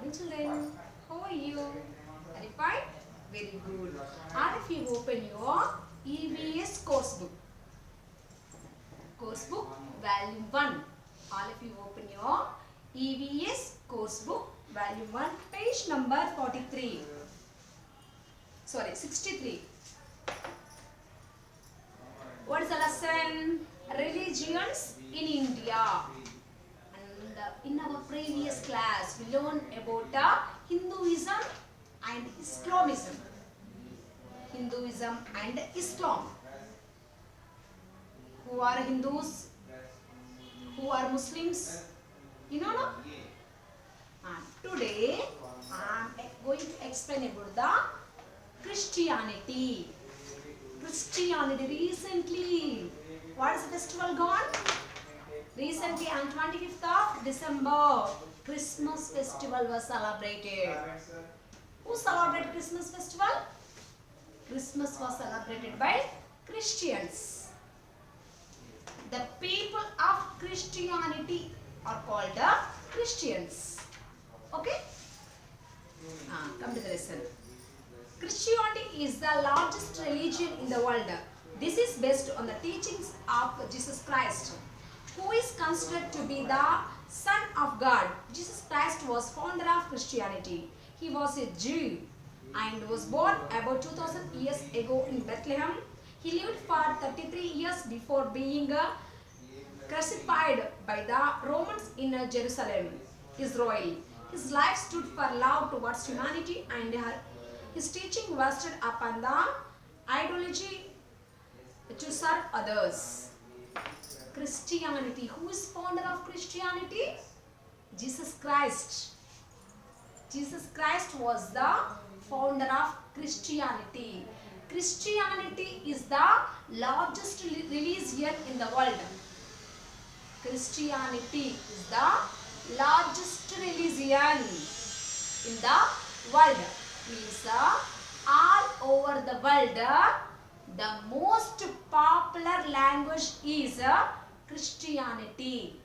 morning, children. How are you? Are you fine? Very good. And if you open your EVS course book, volume 1. All of you open your EVS course book, volume 1, page number 43. Sorry, 63. What is the lesson? Religions in India. And in our previous class, we learned about Hinduism and Islamism. Hinduism and Islam. Who are Hindus? Who are Muslims? You know, no? And today, I am going to explain about the Christianity. Christianity recently. What is the festival gone? Recently on 25th of December, Christmas festival was celebrated. Who celebrated Christmas festival? Christmas was celebrated by Christians. The people of Christianity are called the Christians. Okay? Come to the lesson. Christianity is the largest religion in the world. This is based on the teachings of Jesus Christ, who is considered to be the Son of God. Jesus Christ was founder of Christianity. He was a Jew and was born about 2000 years ago in Bethlehem. He lived for 33 years before being crucified by the Romans in Jerusalem, Israel. His life stood for love towards humanity, and his teaching rested upon the ideology to serve others. Christianity. Who is founder of Christianity? Jesus Christ. Jesus Christ was the founder of Christianity. Christianity is the largest religion in the world. Christianity is the largest religion in the world. Means all over the world, the most popular language is Christianity.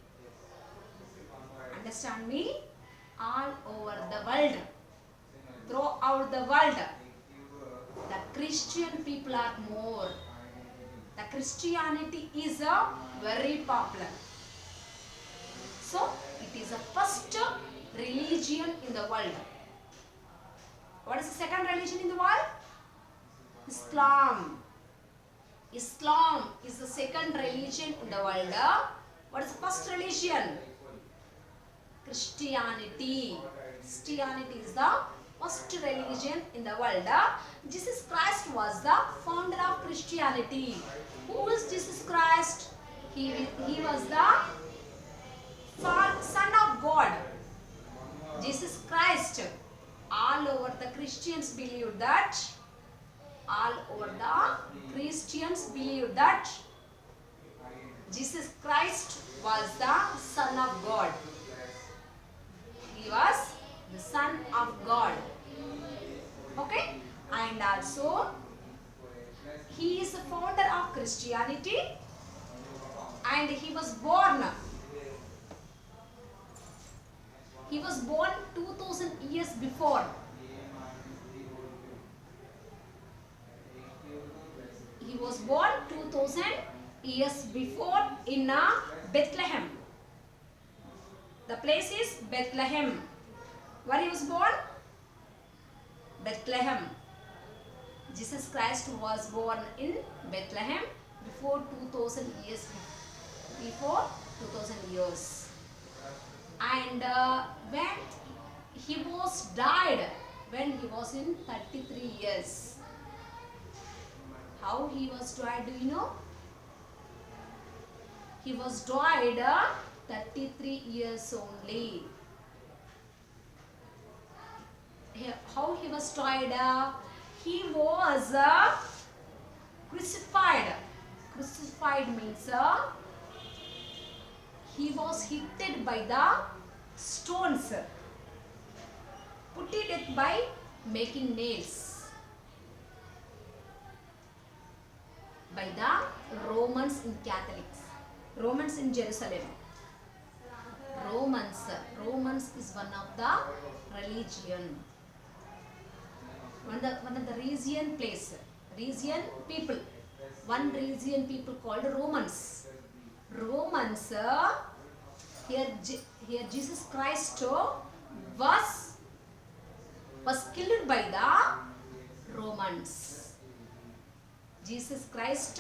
Understand me? All over the world, throughout the world, the Christian people are more. The Christianity is very popular. So, it is the first religion in the world. What is the second religion in the world? Islam. Islam is the second religion in the world. What is the first religion? Christianity. Christianity is the first religion in the world. Jesus Christ was the founder of Christianity. Who is Jesus Christ? He was the Son of God. Jesus Christ. All over the Christians believe that. All over the Christians believe that Jesus Christ was the Son of God. He was the Son of God. Okay? And also, he is the founder of Christianity, and he was born. He was born 2000 years before. He was born 2000 years before in Bethlehem. The place is Bethlehem. Where he was born? Bethlehem. Jesus Christ was born in Bethlehem before 2000 years. Before 2000 years. And when he was died, when he was in 33 years. How he was died, do you know? He was died 33 years only. How he was died? He was crucified. Crucified means he was hit by the stones. Put to death by making nails. By the Romans in Catholics. Romans in Jerusalem. Romans. Romans is one of the religion. One of the region place. Region people. One region people called Romans. Romans. Here Jesus Christ was killed by the Romans. Jesus Christ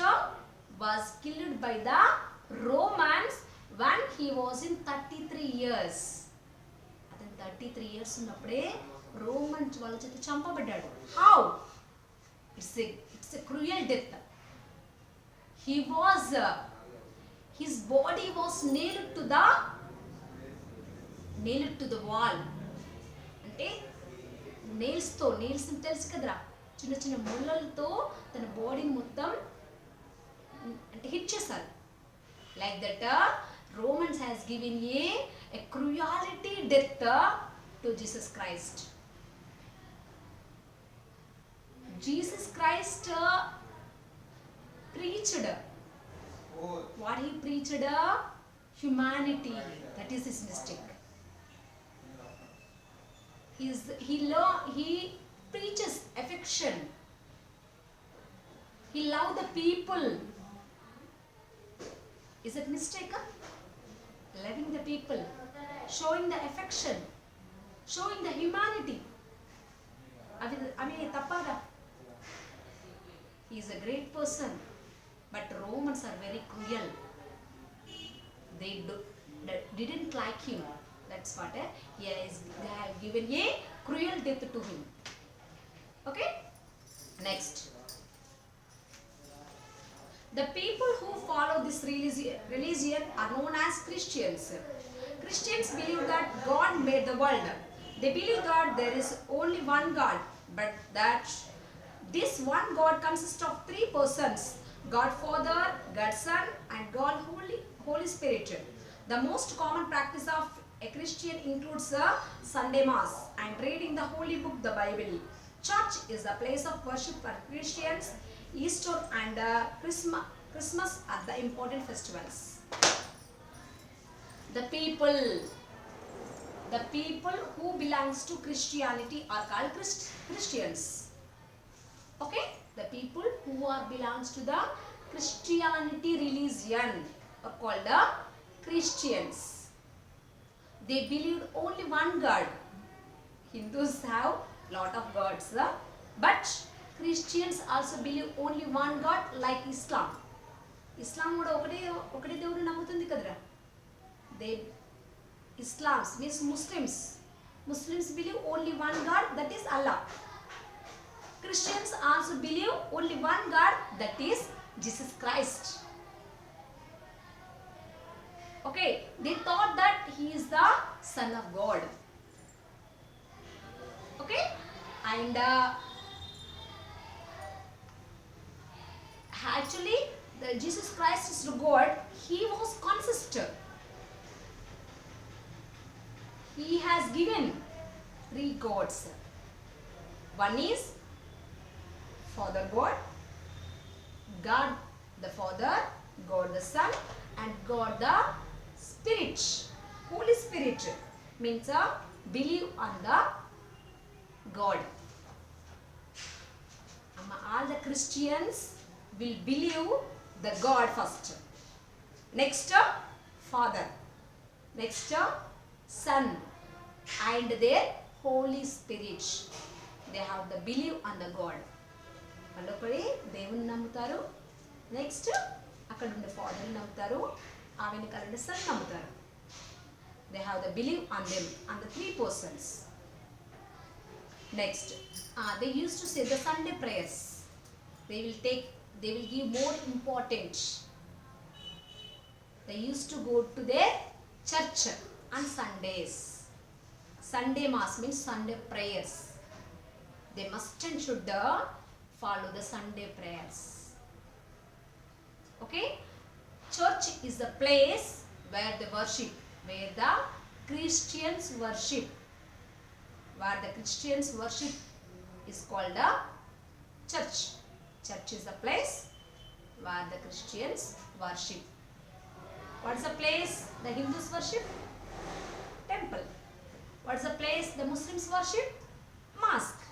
was killed by the Romans when he was in 33 years. అతను 33 years ఉన్నప్పుడే Roman వాళ్ళ చేత చంపబడ్డాడు. How? It's a cruel death. He was his body was nailed to the wall. అంటే nails తెలుసు కదరా, చిన్న చిన్న ముళ్ళలతో తన బాడీని మొత్తం అంటే హిట్ చేశారు. Like that Romans has given a cruelty death to Jesus Christ. Jesus Christ preached what he preached, humanity. That is his mistake. He preaches affection. He loved the people. Is it mistake? Loving the people, showing the affection, showing the humanity. Avi tappada. He is a great person, but Romans are very cruel. They didn't like him. That's what they have given a cruel death to him. Okay? Next. The people who follow this religion are known as Christians. Christians believe that God made the world. They believe that there is only one God, but that this one God consists of three persons: God Father, God Son, and God Holy Spirit. The most common practice of a Christian includes a Sunday Mass and reading the Holy Book, the Bible. Church is a place of worship for Christians. Easter and Christmas are the important festivals. The people who belongs to Christianity are called Christians. Okay? The people who belongs to the Christianity religion are called the Christians. They believe only one God. Hindus have lot of gods, but Christians also believe only one God, like Islam. Islam కూడా ఒకటే దేవుడు నమ్ముతుంది కదరా. Islams means Muslims. Muslims believe only one God, that is Allah. Christians also believe only one God, that is Jesus Christ. Okay, they thought that he is the Son of God. Okay, and actually Jesus Christ is the God. He was consistent. He has given three gods. One is Father God, God the Father, God the Son, and God the Spirit. Holy Spirit means believe on the God. All the Christians will believe the God first. Next, Father. Next, Son, and their Holy Spirit. They have the believe on the God. వాళ్ళొకడే దేవుని నమ్ముతారు. Next అక్కడ ఉండే father నమ్ముతారు. ఆ వెనకాల ఉండే sun నమ్ముతారు. They have the believe on them, on the three persons. Next, they used to say the Sunday prayers. They will give more importance. They used to go to their church on Sundays. Sunday Mass means Sunday prayers. They must and should follow the Sunday prayers. Okay? Church is the place where the Christians worship. Where the Christians worship is called a church. Church is the place where the Christians worship. What is the place the Hindus worship? temple. What's the place the Muslims worship? Mosque.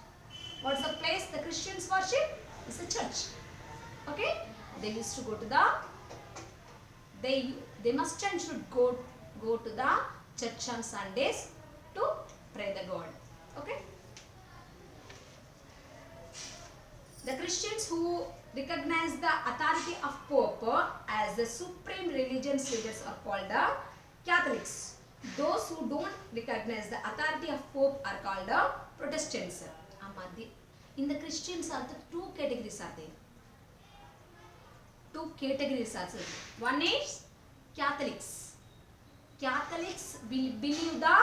What's the place the Christians worship? It's a church. Okay? They used to go to the they must and should go to the church on Sundays to pray the God. Okay? The Christians who recognize the authority of Pope as the supreme religious leaders are called the Catholics. Those who don't recognize the authority of Pope are called the Protestants. In the Christians are the two categories are there. Two categories are there. One is Catholics. Catholics will believe the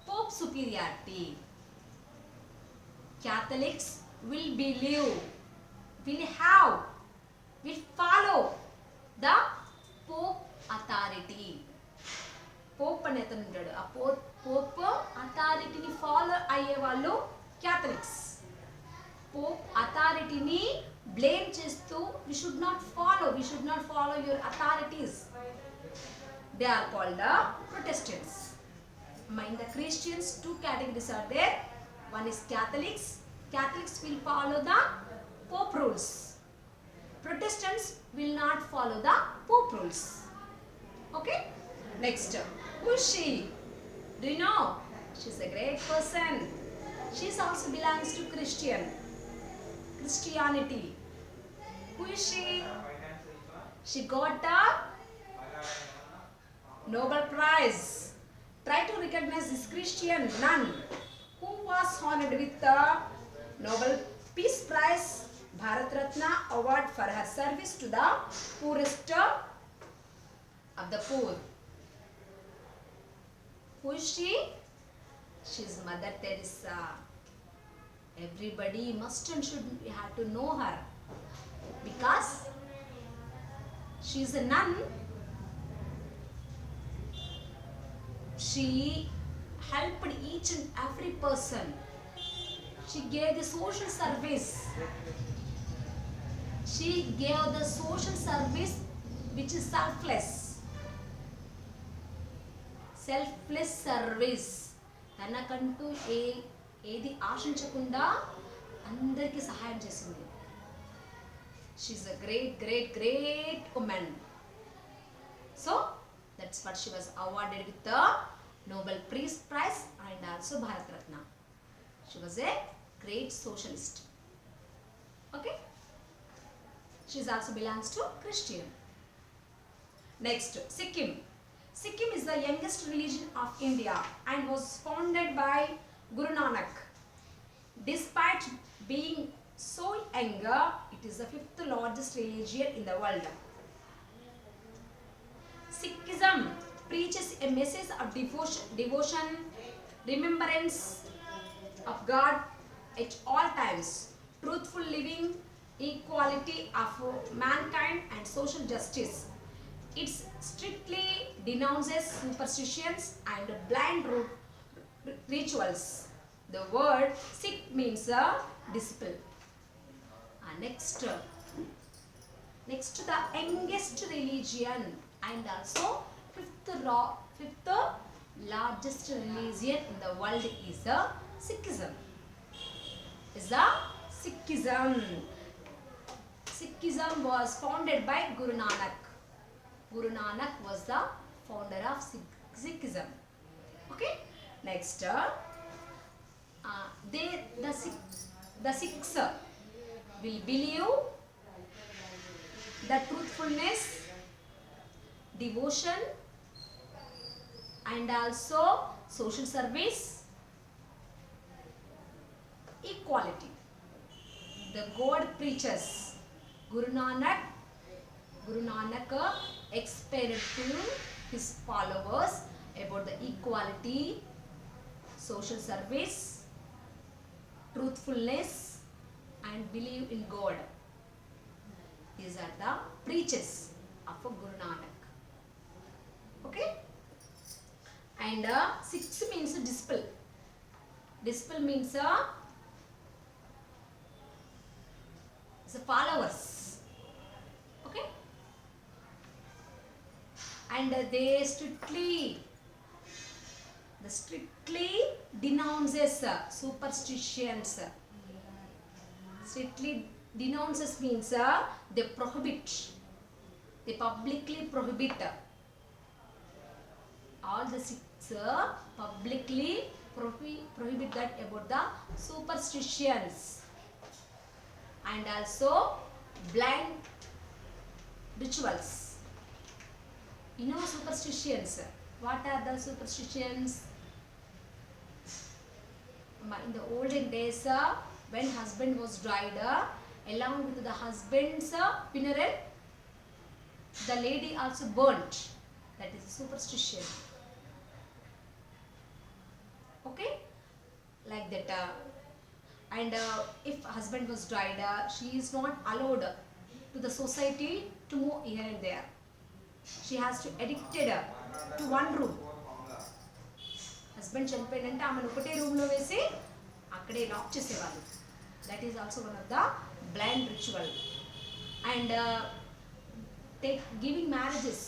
Pope superiority. Catholics will believe, will have, will follow the Pope authority. Pope అనే అతను ఉంటాడు. ఆ Pope అథారిటీని follow అయ్యే వాళ్ళు Catholics. Pope అథారిటీని blame చేస్తూ we should not follow your authorities. They are called the Protestants. In the Christians, two categories are there. One is Catholics. Catholics will follow the Pope rules. Protestants will not follow the Pope rules. Okay? Next, who is she? Do you know? She's a great person. She also belongs to Christianity. Who is she? She got a Nobel Prize. Try to recognize this Christian nun who was honored with the Nobel Peace Prize, Bharat Ratna Award for her service to the poorest of the poor. Who is she? She is Mother Teresa. Everybody must and should have to know her because she is a nun. She helped each and every person. She gave the social service. She gave the social service which is selfless. Selfless service. తనకంటూ ఏది ఆశించకుండా అందరికీ సహాయం చేసింది. She is a great woman. So that's what she was awarded with the Nobel Peace Prize and also Bharat Ratna. She was a great socialist. Okay? She also belongs to Christian. Next, Sikkim. Sikkim is the youngest religion of India and was founded by Guru Nanak. Despite being so young, it is the 5th largest religion in the world. Sikhism preaches a message of devotion, remembrance of God at all times, truthful living, equality of mankind and social justice. It strictly denounces superstitions and blind rituals. The word Sikh means disciple. Next, the youngest religion and also fifth largest religion in the world is the Sikhism. Sikhism was founded by Guru Nanak. Guru Nanak was the founder of Sikhism. Okay? Next, the Sikhs will believe the truthfulness, devotion and also social service, equality. The God preaches. Guru Nanak explained to his followers about the equality, social service, truthfulness and believe in God. These are the preachers of Guru Nanak. Okay? And sixth means disciple. Disciple means the followers. Okay? And they strictly The strictly denounces superstitions. Strictly denounces means they prohibit. They publicly prohibit. All the Sikhs publicly prohibit that about the superstitions and also blind rituals. You know superstitions. What are the superstitions? In the olden days, when husband was died, along with the husband's funeral, the lady also burnt. That is a superstition. Okay, like that. And if husband was died, she is not allowed to the society to move here and there. She has to addicted to one room. Husband చనిపోయిందంటే ఆమెను ఒకటే room లో వేసి అక్కడే lock చేసేవాళ్ళు. That is also one of the blind ritual. And taking marriages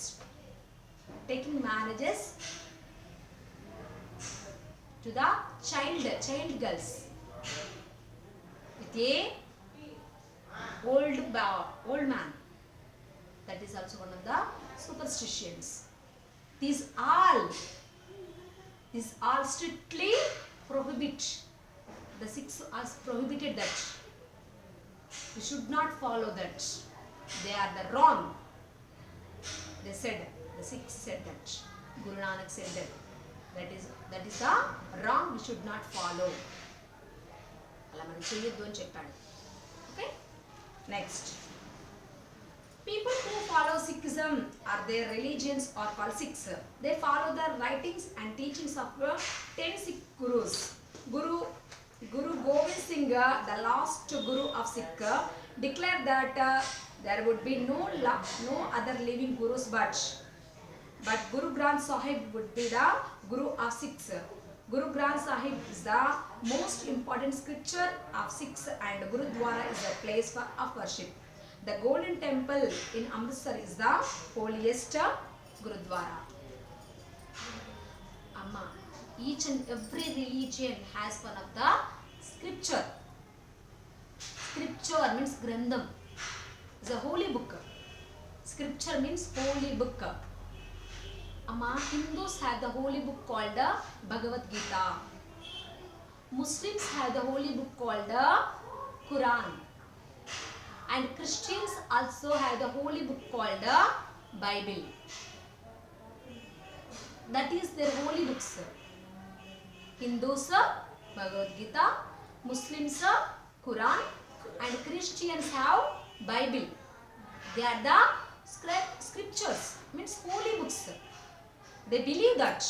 to the child girls with a old man. That is also one of the superstitions. These all strictly prohibit. The Sikhs are prohibited that. We should not follow that. They are the wrong. They said, the Sikhs said that. Guru Nanak said that. That is the wrong. We should not follow. అలా మనం చేయొద్దు అని చెప్పాడు. Okay? Next. People who follow Sikhism or their religions are called Sikhs. They follow the writings and teachings of 10 Sikh Gurus. Guru Gobind Singh, the last Guru of Sikh, declared that there would be no other living Gurus but Guru Granth Sahib would be the Guru of Sikhs. Guru Granth Sahib is the most important scripture of Sikhs and Gurudwara is a place of worship. The Golden Temple in Amritsar is the holiest Gurudwara. Amma, each and every religion has one of the scripture. Scripture means Grandham. It's a holy book. Scripture means holy book. Amma, Hindus have the holy book called Bhagavad Gita. Muslims have the holy book called Quran. And Christians also have the holy book called Bible. That is their holy books. Hindus Bhagavad Gita, Muslims Quran, and Christians have Bible. They are the scriptures, means holy books. They believe that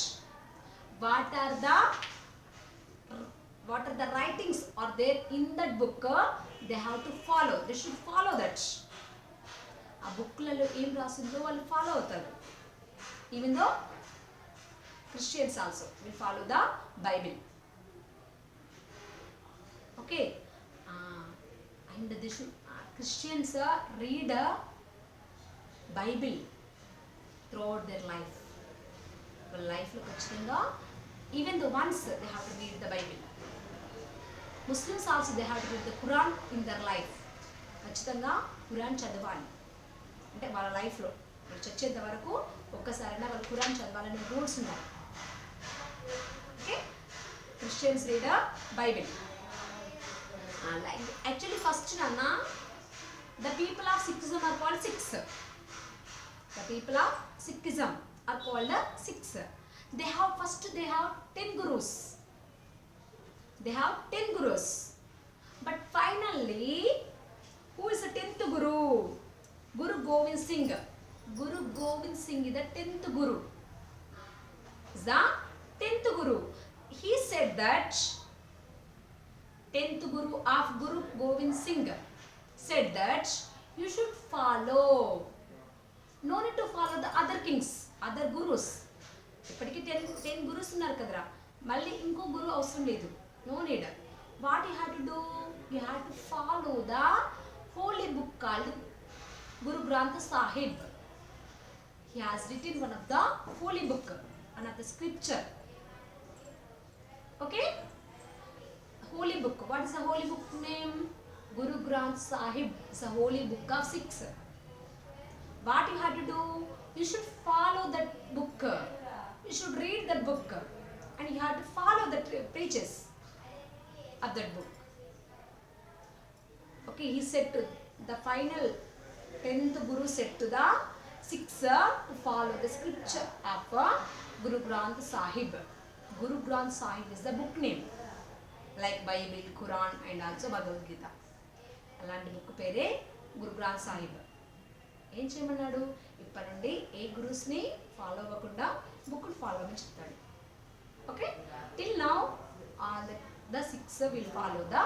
what are the writings are there in that book, they have to follow. They should follow that. ఆ బుక్లలో ఏం రాసిందో వాళ్ళు follow అవుతారు. Even though Christians also will follow the Bible. Okay, and they should Christians read Bible throughout their life. Well, life lo kachithanga even the once they have to read the Bible. Muslims also they have to read the Quran in their life. ఖచ్చితంగా ఖురాన్ చదవాలి. అంటే వాళ్ళ లైఫ్లో వాళ్ళు చచ్చేంత వరకు ఒక్కసారైనా వాళ్ళు ఖురాన్ చదవాలనే రూల్స్ ఉన్నాయి. Okay, Christians read Bible. Actually first నాన్న the people of Sikhism are called Sikhs. The people of Sikhism are called Sikhs. They have 10 gurus. They have 10 gurus. But finally, who is the 10th guru? Guru Gobind Singh. Guru Gobind Singh is the 10th guru. Is the 10th guru. He said that 10th guru of Guru Gobind Singh said that you should follow. No need to follow the other kings, other gurus. ఇప్పటికీ 10 gurus ఉన్నారు కదరా, మళ్ళీ ఇంకో గురు అవసరం లేదు. No need. What you have to do? You have to follow the holy book called Guru Granth Sahib. He has written one of the holy book, one of the scripture. Okay? Holy book. What is the holy book name? Guru Granth Sahib is a holy book of Sikhs. What you have to do? You should follow that book. You should read that book. And you have to follow the pages of that book. Okay, he said to the final 10th Guru said to the Sikhs to follow the scripture of Guru Granth Sahib. Guru Granth Sahib is the book name. Like Bible, Quran and also Bhagavad Gita. అలాంటి book పేరే గురు గ్రంథ్ సాహిబ్. ఏం చేయమన్నాడు? ఇప్పటి నుండి ఏ గురుస్ని follow అవ్వకుండా బుక్ని follow అని చెప్తాడు. Okay, till now the Sikhs will follow the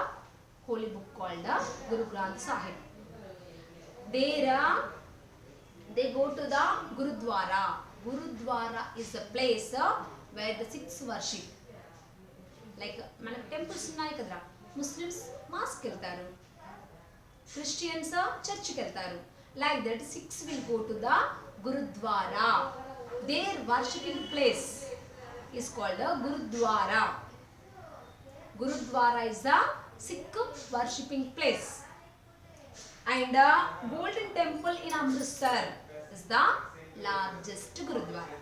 holy book called the Guru Granth Sahib. There they go to the Gurudwara. Gurudwara is the place where the Sikhs worship. Like మనకు temples ఉన్నాయి కదా, Muslims మాస్కి వెళ్తారు, Christians చర్చ్కి వెళ్తారు. Like that Sikhs will go to the gurudwara. Their worshipping place is called the Gurudwara. Gurudwara is the Sikh worshipping place. And the Golden Temple in Amritsar is the largest Gurudwara.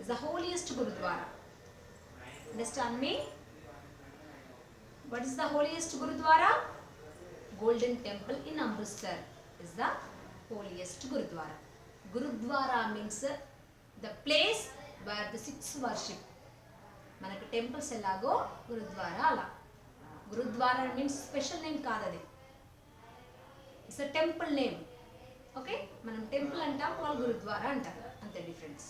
Is the holiest Gurudwara. Understand me? What is the holiest Gurudwara? Golden Temple in Amritsar is the holiest Gurudwara. Gurudwara means the place where the Sikhs worship. మనకు temples ఎలాగో గురుద్వారా అలా. Gurdwara means special name కాదు, అది it's a temple name. Okay, మనం temple అంటాం, వాళ్ళు గురుద్వారా అంటారు, అంతే difference.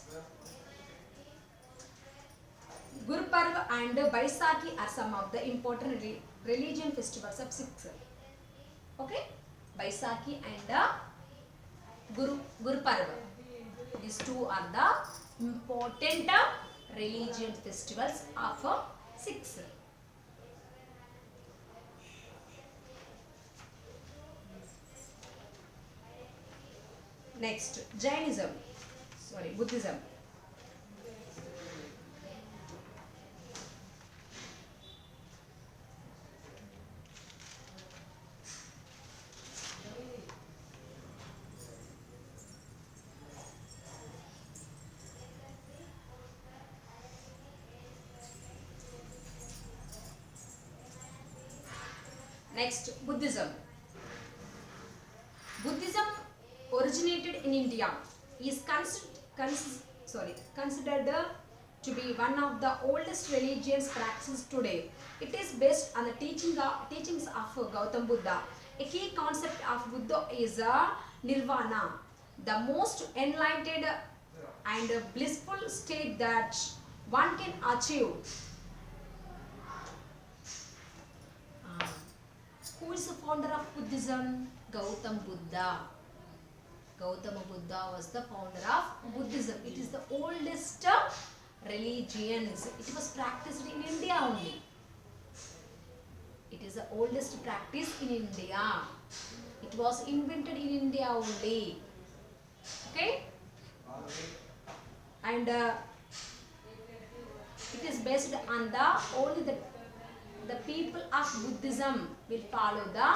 Gurupurv and Baisakhi are some of the important religion festivals of Sikhs. Okay, Baisakhi and Gurupurv. These two are the important religion festivals of Sikhs. Next, Jainism. Sorry, Buddhism. Next, Buddhism. Buddhism originated in India. Is considered to be one of the oldest religions practiced today. It is based on the teachings of Gautam Buddha. A key concept of Buddha is nirvana, the most enlightened and blissful state that one can achieve. Who is the founder of Buddhism? Gautam Buddha. Gautama Buddha was the founder of Buddhism. It is the oldest religion. It was practiced in India only. It is the oldest practice in India. It was invented in India only. Okay? And it is based on the people of Buddhism will follow the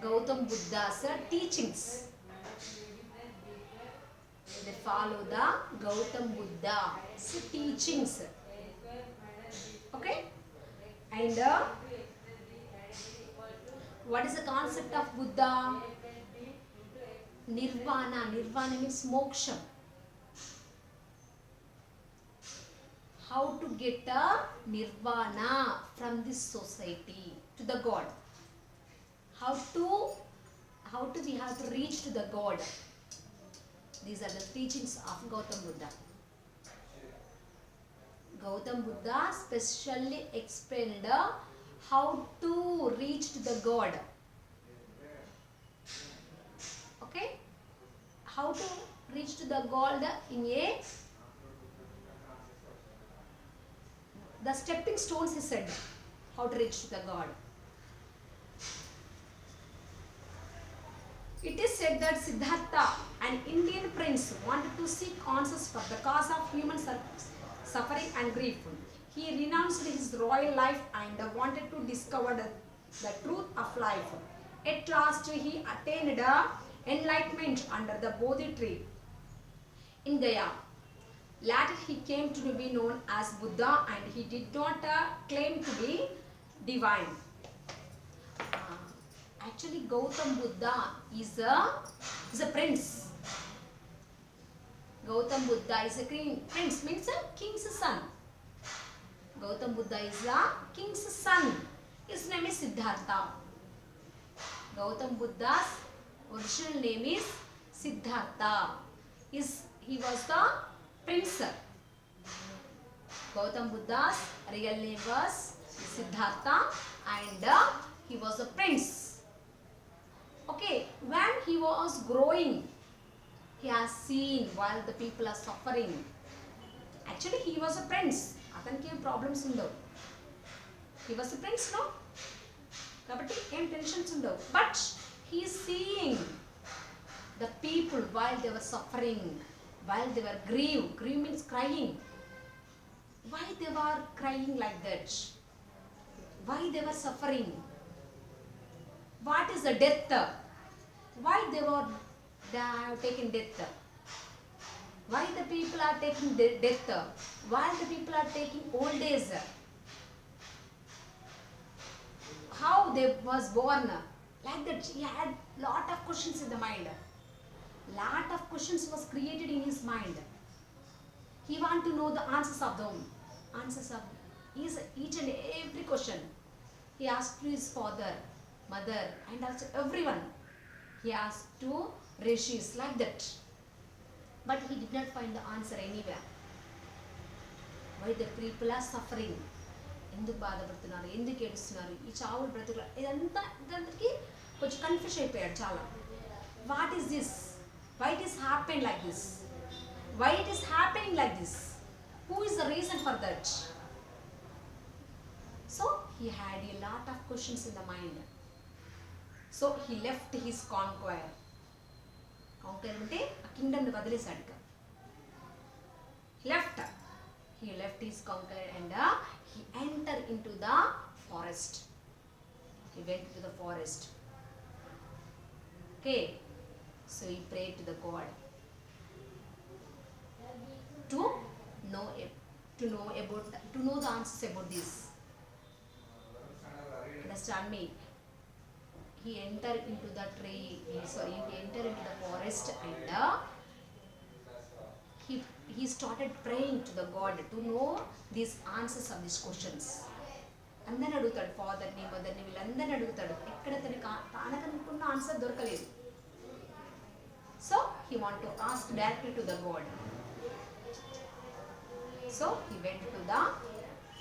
Gautam Buddha's teachings. They follow the Gautam Buddha's teachings. Okay? And what is the concept of Buddha? Nirvana. Nirvana means moksha. How to get a nirvana from this society to the God. How do we have to reach to the God? These are the teachings of Gautam Buddha. Gautam Buddha specially explained how to reach to the God. Okay? How to reach to the God in the stepping stones, he said, how to reach to the God. It is said that Siddhartha, an Indian prince, wanted to seek answers for the cause of human suffering and grief. He renounced his royal life and wanted to discover the truth of life. At last, he attained enlightenment under the Bodhi tree in Gaya. Later, he came to be known as Buddha, and he did not claim to be divine. Actually, Gautam Buddha is a prince. Gautam Buddha is a prince, means a king's son. Gautam Buddha is a king's son. His name is Siddhartha. Gautam Buddha's original name is Siddhartha. He was the prince. Gautam Buddha's real name was Siddhartha, and he was a prince. Okay, when he was growing, he has seen while the people are suffering. Actually, he was a prince. అతనికి ఏం problems ఉండవు. He was a prince, no? కాబట్టి ఏం tensions ఉండవు. But he is seeing the people while they were suffering, while they were grieve. Grieve means crying. Why they were crying like that? Why they were suffering? What is the death? Why they have taken death? Why the people are taking death? Why the people are taking old age? How they was born? Like that, he had lot of questions in the mind. Lot of questions was created in his mind. He want to know the answers of them. Answers of each and every question. He asked to his father, mother, and also everyone. He asked to rishis, like that. But he did not find the answer anywhere. Why the people are suffering? ఎందుకు బాధపడుతున్నారు, ఎందుకు ఏడుస్తున్నారు, ఈ చావులు బ్రతుకులు, ఇదంతా దానికి కొంచెం కన్ఫ్యూజ్ అయిపోయాడు చాలా. What is this? Why it is happen like this? Why it is happening like this? Who is the reason for that? So he had a lot of questions in the mind. So he left his conquer అంటే ఆ Kingdom ని వదిలేశాడు ఇక. He left his conquer and he entered into the forest. He went to the forest. Okay, so he prayed to the God to know the answers about this. Understand me? He entered into the tree. He entered into the forest, and he started praying to the God to know these answers of these questions. అందరిని అడుగుతాడు, ఫాదర్ని, మదర్ని, వీళ్ళందరిని అడుగుతాడు. ఎక్కడ తనకనుకున్న answer దొరకలేదు. So he want to ask directly to the God. So he went to the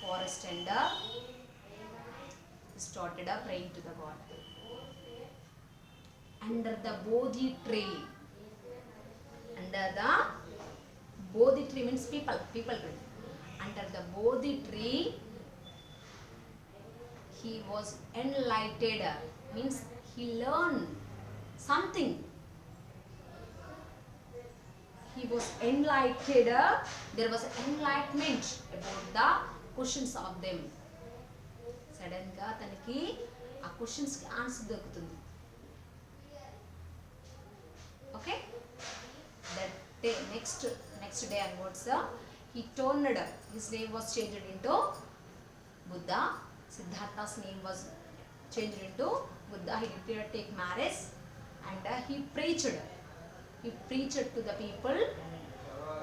forest and started praying to the God. Under the Bodhi tree. Under the Bodhi tree means people tree. Under the Bodhi tree, he was enlightened. Means he learned something. He was enlightened. There was enlightenment about the questions of them. Sudden ga taniki aa questions ki answer dorukutundi. Okay, that day, next day onwards, he turned, his name was changed into Buddha. Siddhartha's name was changed into Buddha. He did not take marriage, and he preached to the people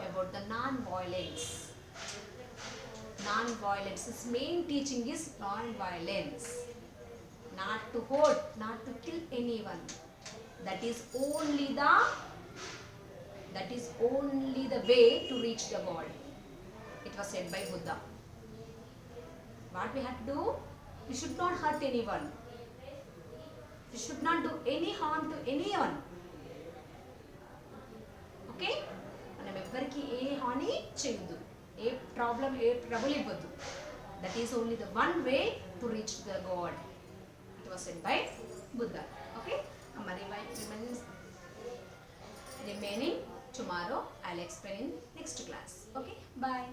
about the non-violence. His main teaching is non-violence, not to hurt, not to kill anyone. That is only the way to reach the God. It was said by Buddha. What we have to do? We should not hurt anyone. We should not do any harm to anyone. Okay? మనం ఎవ్వరికి ఏ హాని చేయొద్దు, ఏ trouble ఇవ్వద్దు. That is only the one way to reach the God. It was said by Buddha. Okay? Remaining tomorrow I'll explain in next class. Okay, bye.